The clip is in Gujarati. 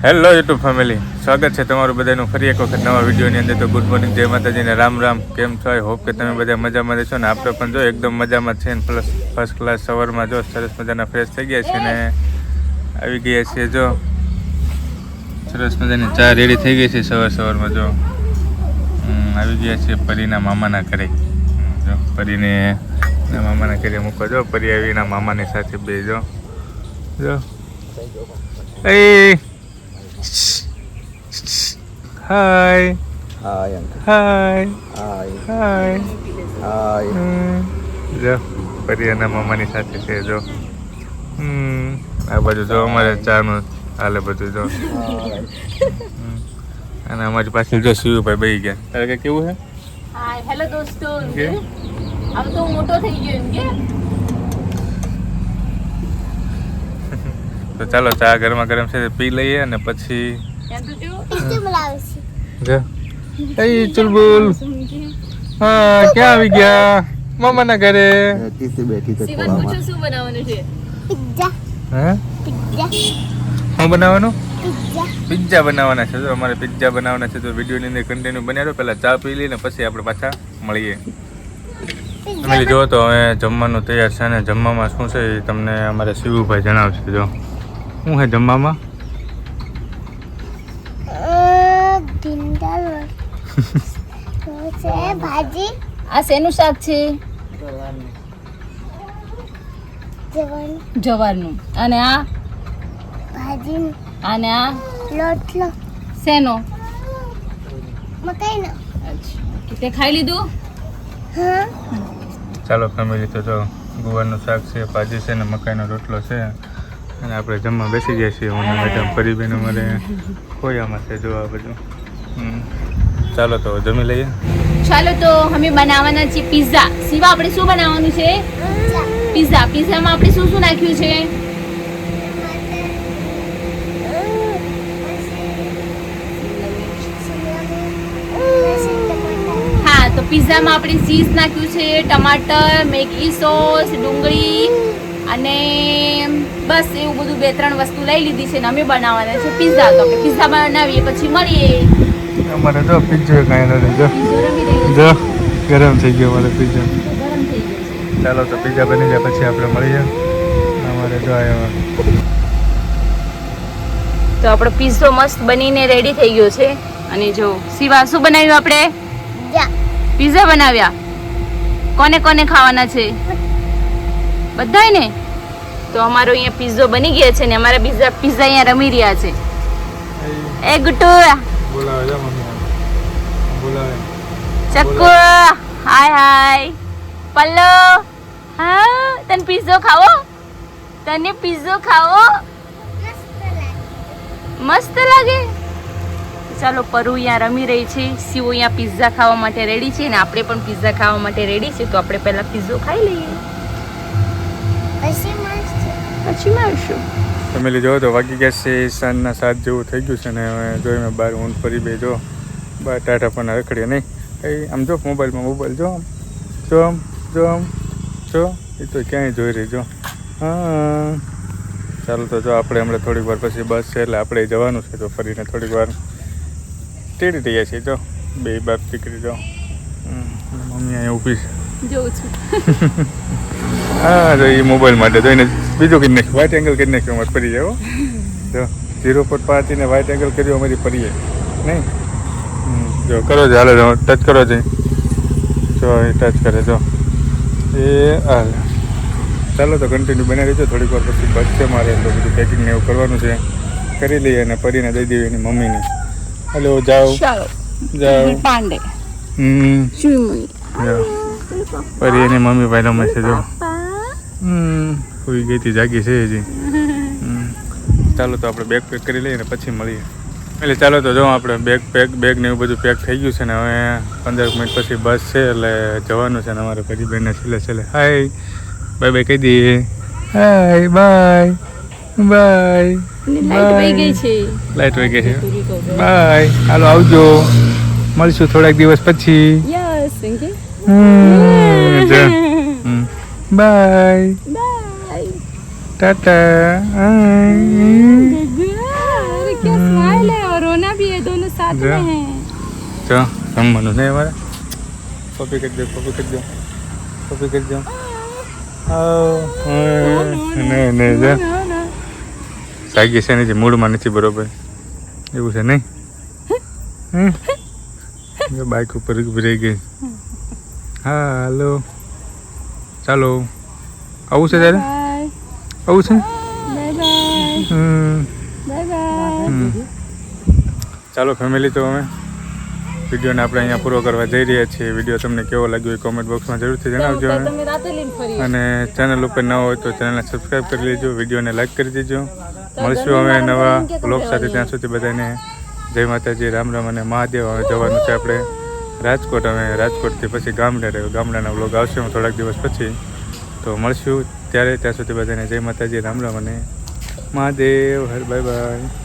હેલો યુટ્યુબ ફેમિલી, સ્વાગત છે તમારું બધાનું ફરી એક વખત નવા વિડીયોની અંદર. તો ગુડ મોર્નિંગ, જય માતાજીને રામ રામ. કેમ છો? આઈ હોપ કે તમે બધા મજામાં રહેશો ને આપણે પણ જો એકદમ મજામાં છે ને પ્લસ ફર્સ્ટ ક્લાસ. સવારમાં જો સરસ મજાના ફ્રેશ થઈ ગયા છે ને આવી ગયા છીએ. જો સરસ મજાની ચા રેડી થઈ ગઈ છે સવારમાં. જો આવી ગયા છીએ પરીના મામાના ઘરે. જો પરીને મામાના ઘરે મૂકો. જો પરી આવીના મામાની સાથે બે જો એ હાય હાય હાય હાય હાય હાય. જો પરિયાના મામાની સાથે છે. જો આ બાજુ જો અમારે ચાનું હાલે બધું જો. અને અમારી પાસે જો શિવભાઈ બેસી ગયા. તારે કે કેવું છે? હાય હેલો દોસ્તો. કે આમ તો મોટો થઈ ગયો એમ કે. તો ચાલો ચા ગરમા ગરમ છે પી લઈએ અને પછી જો એ ચુલબુલ હા ક્યાં આવી ગયા મામાના ઘરે? બેઠી તો શિવન પૂછો શું બનાવવાનું છે? હે શું બનાવવાનું? પિઝા બનાવવાના છે. જો અમારે પિઝા બનાવવાના છે. તો વિડીયોની અંદર કન્ટિન્યુ બનાવી દો. પહેલાં ચા પી લઈએ ને પછી આપણે પાછા મળીએ. તમે જો તો હવે જમવાનું તૈયાર છે ને જમવામાં શું છે એ તમને અમારે શિવુભાઈ જણાવશે. જો શું છે જમવામાં? ભાજી. આ શેનું શાક છે? જવારનું. અને આ ભાજી. અને આ લોટલો શેનો? મકાઈનો. અચ્છા તે ખાઈ લીધું? હા. ચાલો ફેમિલી, તો જો ગુવારનું શાક છે, ભાજી છે ને મકાઈનો રોટલો છે અને આપણે જમવા બેસી ગયા છીએ. હું મેડમ પરિબેન અમારે ખોયામાં છે. જો આ બધું ચાલો તો જમી લઈએ. ચાલો તો અમે બનાવવાના છે પિઝા. શિવા આપણે શું બનાવવાનું છે? પિઝા. પિઝામાં આપણે શું શું નાખ્યું છે? હા, તો પિઝામાં આપણે ચીઝ નાખ્યું છે, ટમાટર, મેગી સોસ, ડુંગળી અને બસ એવું બધું 2-3 વસ્તુ લઈ લીધી છે ને અમે બનાવવાના છે પિઝા. તો આપણે પિઝા બનાવીએ પછી મળીએ. અમારે જો પિઝા કાંઈ નથી. જો ગરમ થઈ ગયો અમારે પિઝા. ગરમ થઈ ગયું છે. ચાલો તો પિઝા બની જાય પછી આપણે મળીએ. અમારે જો આવ્યા તો આપણો પિઝો મસ્ત બનીને રેડી થઈ ગયો છે. અને જો શિવા શું બનાવ્યું આપણે? પિઝા બનાવ્યા. કોને કોને ખાવાના છે? બધાય ને. તો અમારો અહીંયા પિઝો બની ગયા છે ને અમારા પિઝા અહીંયા રમી રહ્યા છે. એ ગુટ્ટુ બોલાવે જા મમ્મી બોલાવે. ચક્કુ હાય હાય. પલ્લો હા તને પિઝો ખાવો? તને પિઝો ખાવો? મસ્ત લાગે. ચાલો પરુ અહીંયા રમી રહી છે. શિવ અહીંયા પિઝા ખાવા માટે રેડી છે ને આપણે પણ પિઝા ખાવા માટે રેડી છે. તો આપણે પહેલા પિઝો ખાઈ લઈએ પછી મળશું. ફેમિલી જો તો વાગી ગયા છે સાંજના 7 જેવું થઈ ગયું છે ને હવે જોઈ મેં બહાર ઊંઘ ફરી બે જો બહાર ટાટા પણ રખડીએ નહીં કંઈ આમ જો મોબાઈલ જો એ તો ક્યાંય જોઈ રહી જો. હા ચાલો તો જો આપણે હમણાં થોડીક વાર પછી બસ છે એટલે આપણે જવાનું છે. તો ફરીને થોડીક વાર તેડી રહ્યા છીએ. જો બે બાપ દીકરી જો મમ્મી અહીંયા ઊભી છે. જોઉં છું. હા જો એ મોબાઈલ માટે જોઈને બીજું કરી નાખ્યું. વ્હાઇટ એંગલ કરી નાખ્યું અમારે ફરી જાય. જો 0.5 ને વ્હાઇટ એંગલ કર્યું અમારી ફરીએ નહીં. જો કરો છે હાલે ટચ કરો છે. જો એ ટચ કરે જો એ હાલ. ચાલો તો કન્ટિન્યુ બનાવી દેજો. થોડીક વાર પછી બસ છે મારે એટલે બધું પેકિંગ ને એવું કરવાનું છે. કરી લઈએ અને પરીને દઈ દેવી એની મમ્મીને. હેલો જાઓ જાઓ. પાંડે પરી એની મમ્મી ભાઈ રમે છે જો. સુઈ ગઈ હતી જાગી છે હજી. ચાલો તો આપણે બેગ પેક કરી લઈએ ને પછી મળીએ. એટલે ચાલો તો જો આપણે બેગ ને એવું બધું પેક થઈ ગયું છે ને હવે 15 મિનિટ પછી બસ છે એટલે જવાનું છે ને અમારે પછી બેનને છેલ્લે હાય બાય કહી દઈએ. હાય બાય લાઈટ વહી ગઈ છે. લાઈટ વહી ગઈ છે. બાય હાલો આવજો મળશું થોડાક દિવસ પછી. Yes thank you. By Tata. क्या स्माइल है और रोना भी है, दोनों साथ जा। में हैं. જો જમવાનું નહીં અમારે પપ્પી કરી દો પપ્પી કરી દો પપ્પી કરી દો નહીં નહીં જા No, no. જાગી છે ને જે મૂડમાં નથી બરોબર એવું છે નહીં બાઇક ઉપર ઊભી રહી ગઈ હા હાલો ચાલો આવું છે તારે Bye. આવું છે Bye bye. Bye bye. ચાલો ફેમિલી તો અમે વિડીયોને આપણે અહીંયા પૂરો કરવા જઈ રહ્યા છીએ વિડીયો તમને કેવો લાગ્યો એ કોમેન્ટ બોક્સમાં જરૂરથી જણાવજો તમે રાતે લઈને ફરી અને ચેનલ ઉપર ન હોય તો ચેનલને સબસ્ક્રાઈબ કરી લેજો વિડીયોને લાઈક કરી દેજો મળશું અમે નવા બ્લોગ સાથે ત્યાં સુધી બધાને જય માતાજી રામ રામ અને મહાદેવ હવે જવાનું છે આપણે રાજકોટ અમે રાજકોટથી પછી ગામડે રહ્યો ગામડાના બ્લોગ આવશે હું થોડાક દિવસ પછી તો મળશું ત્યારે ત્યાં સુધી બધાને જય માતાજી રામ રામ અને મહાદેવ હર બાય બાય